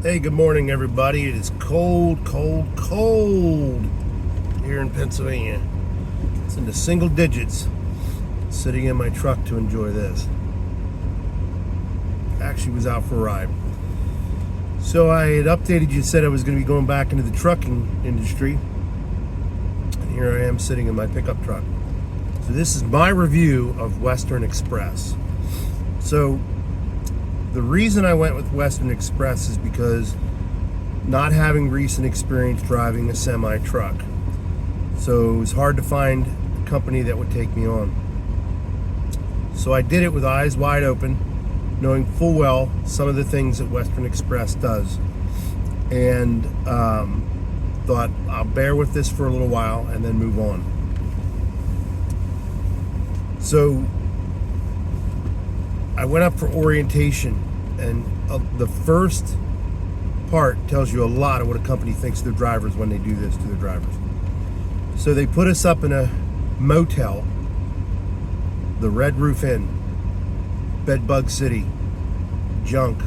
Hey, good morning, everybody. It is cold, cold, cold here in Pennsylvania. It's in the single digits. Sitting in my truck to enjoy this. Actually was out for a ride. So I had updated you, said I was going to be going back into the trucking industry. And here I am sitting in my pickup truck. So this is my review of Western Express. So the reason I went with Western Express is because not having recent experience driving a semi truck. So it was hard to find a company that would take me on. So I did it with eyes wide open, knowing full well some of the things that Western Express does. And thought I'll bear with this for a little while and then move on. So I went up for orientation, and the first part tells you a lot of what a company thinks of their drivers when they do this to their drivers. So they put us up in a motel, the Red Roof Inn, Bedbug City, junk,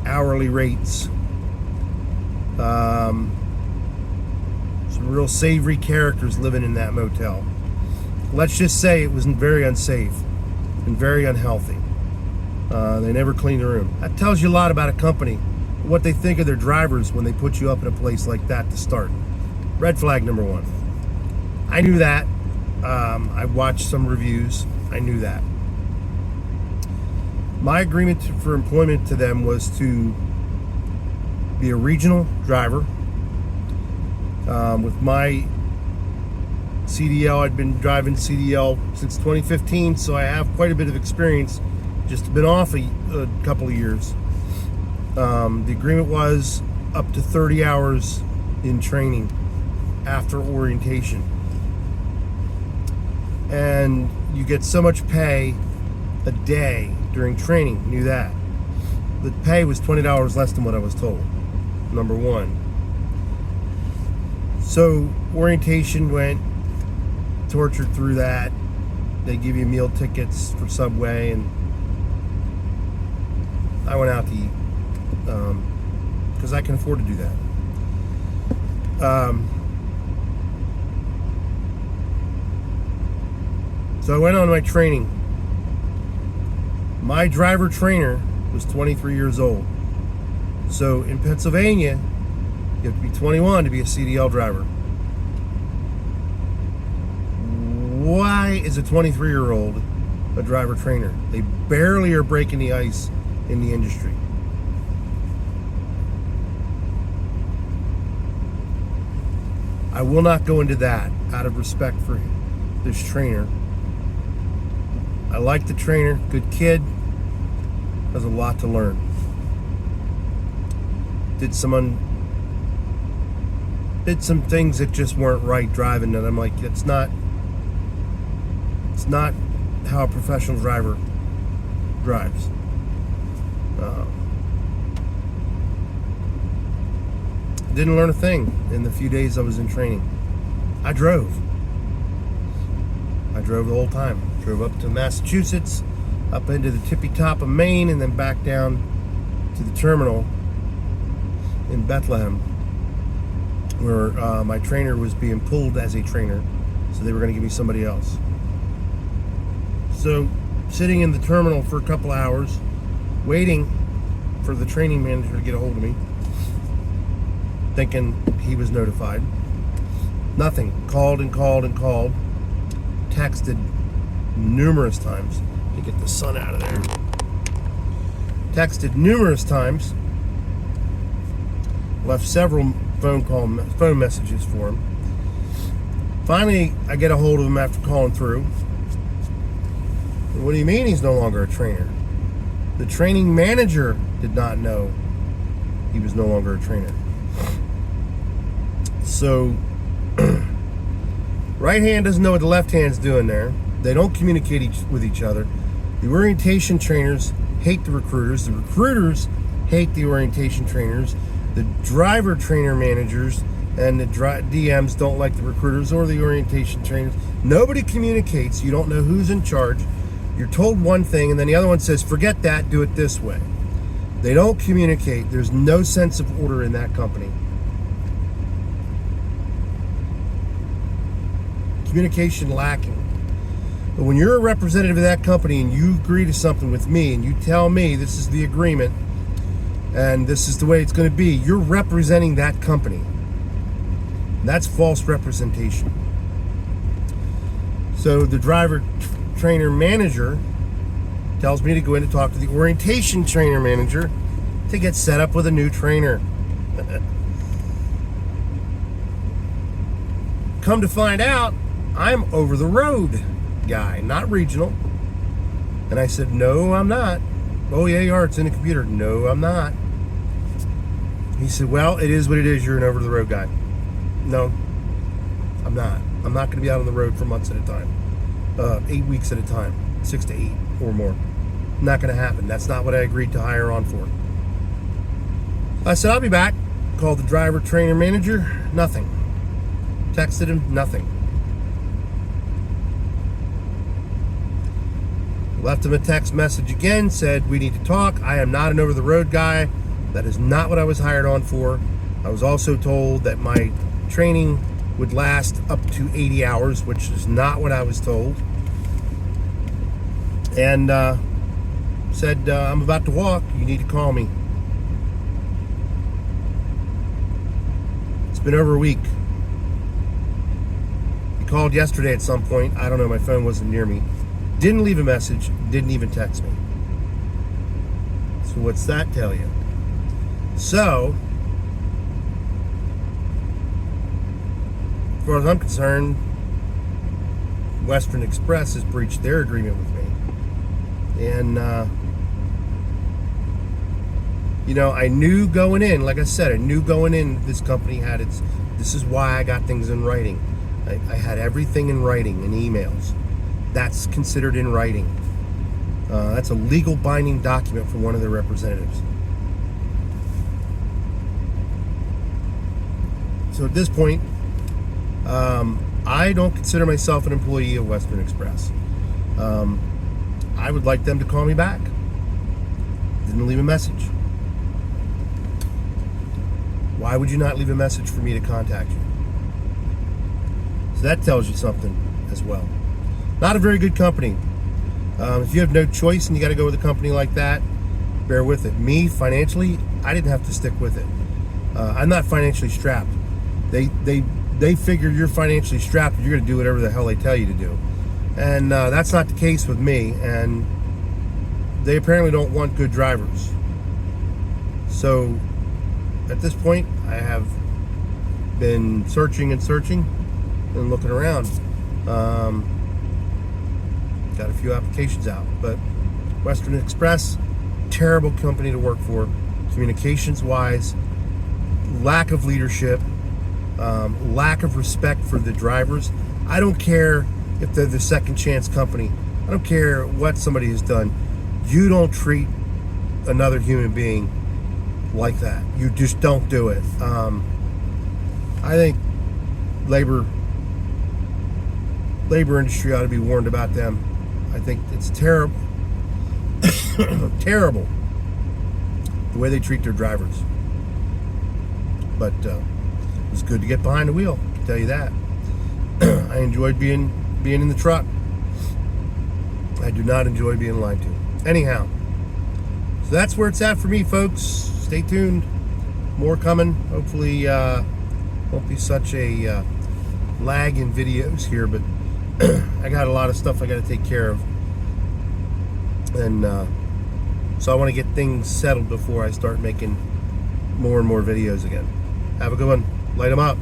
hourly rates, some real savory characters living in that motel. Let's just say it was very unsafe and very unhealthy. They never cleaned the room. That tells you a lot about a company, what they think of their drivers when they put you up in a place like that to start. Red flag number one. I knew that. I watched some reviews. I knew that. My agreement for employment to them was to be a regional driver. With my CDL, I'd been driving CDL since 2015, so I have quite a bit of experience. Just been off a couple of years. The agreement was up to 30 hours in training after orientation. And you get so much pay a day during training. Knew that. The pay was $20 less than what I was told. Number one. So orientation went, tortured through that. They give you meal tickets for Subway, and I went out to eat because I can afford to do that. So I went on my training. My driver trainer was 23 years old. So in Pennsylvania, you have to be 21 to be a CDL driver. Why is a 23-year-old a driver trainer? They barely are breaking the ice in the industry. I will not go into that out of respect for this trainer. I like the trainer, good kid, has a lot to learn. Did some things that just weren't right driving that I'm like, it's not how a professional driver drives. Didn't learn a thing in the few days I was in training. I drove the whole time. Drove up to Massachusetts, up into the tippy top of Maine, and then back down to the terminal in Bethlehem, where my trainer was being pulled as a trainer, so they were going to give me somebody else. So sitting in the terminal for a couple hours, waiting for the training manager to get a hold of me, thinking he was notified. Nothing. Called and called and called. Texted numerous times. Let me get the sun out of there. Texted numerous times. Left several phone messages for him. Finally, I get a hold of him after calling through. What do you mean he's no longer a trainer? The training manager did not know he was no longer a trainer. So, right hand doesn't know what the left hand's doing there. They don't communicate with each other. The orientation trainers hate the recruiters. The recruiters hate the orientation trainers. The driver trainer managers and the DMs don't like the recruiters or the orientation trainers. Nobody communicates. You don't know who's in charge. You're told one thing, and then the other one says, forget that, do it this way. They don't communicate. There's no sense of order in that company. Communication lacking. But when you're a representative of that company and you agree to something with me and you tell me this is the agreement and this is the way it's going to be, you're representing that company. That's false representation. So the driver trainer manager tells me to go in to talk to the orientation trainer manager to get set up with a new trainer. Come to find out, I'm over the road guy, not regional. And I said, no, I'm not. Oh, yeah, you are. It's in the computer. No, I'm not. He said, well, it is what it is. You're an over the road guy. No, I'm not. I'm not going to be out on the road for months at a time. 8 weeks at a time. 6 to 8 or more. Not going to happen. That's not what I agreed to hire on for. I said, I'll be back. Called the driver trainer manager. Nothing. Texted him. Nothing. Left him a text message again. Said, we need to talk. I am not an over the road guy. That is not what I was hired on for. I was also told that my training would last up to 80 hours, which is not what I was told. And said, I'm about to walk. You need to call me. It's been over a week. He called yesterday at some point. I don't know. My phone wasn't near me. Didn't leave a message. Didn't even text me. So what's that tell you? So, as far as I'm concerned, Western Express has breached their agreement with me. And, I knew going in, like I said, I knew going in this company had its, this is why I got things in writing. I had everything in writing, in emails. That's considered in writing. That's a legal binding document for one of their representatives. So at this point, I don't consider myself an employee of Western Express. I would like them to call me back. Didn't leave a message. Why would you not leave a message for me to contact you? So that tells you something as well. Not a very good company. If you have no choice and you got to go with a company like that, bear with it. Me, financially, I didn't have to stick with it. I'm not financially strapped. They figure you're financially strapped, you're going to do whatever the hell they tell you to do. And that's not the case with me. And they apparently don't want good drivers. So at this point, I have been searching and looking around. Got a few applications out, but Western Express, terrible company to work for, communications wise, lack of leadership, lack of respect for the drivers. I don't care if they're the second chance company. I don't care what somebody has done. You don't treat another human being like that. You just don't do it. I think labor industry ought to be warned about them. I think it's terrible, terrible the way they treat their drivers. But it was good to get behind the wheel, I can tell you that. I enjoyed being in the truck. I do not enjoy being lied to. Anyhow, so that's where it's at for me, folks. Stay tuned. More coming. Hopefully, won't be such a lag in videos here, but I got a lot of stuff I got to take care of. And so I want to get things settled before I start making more and more videos again. Have a good one. Light them up.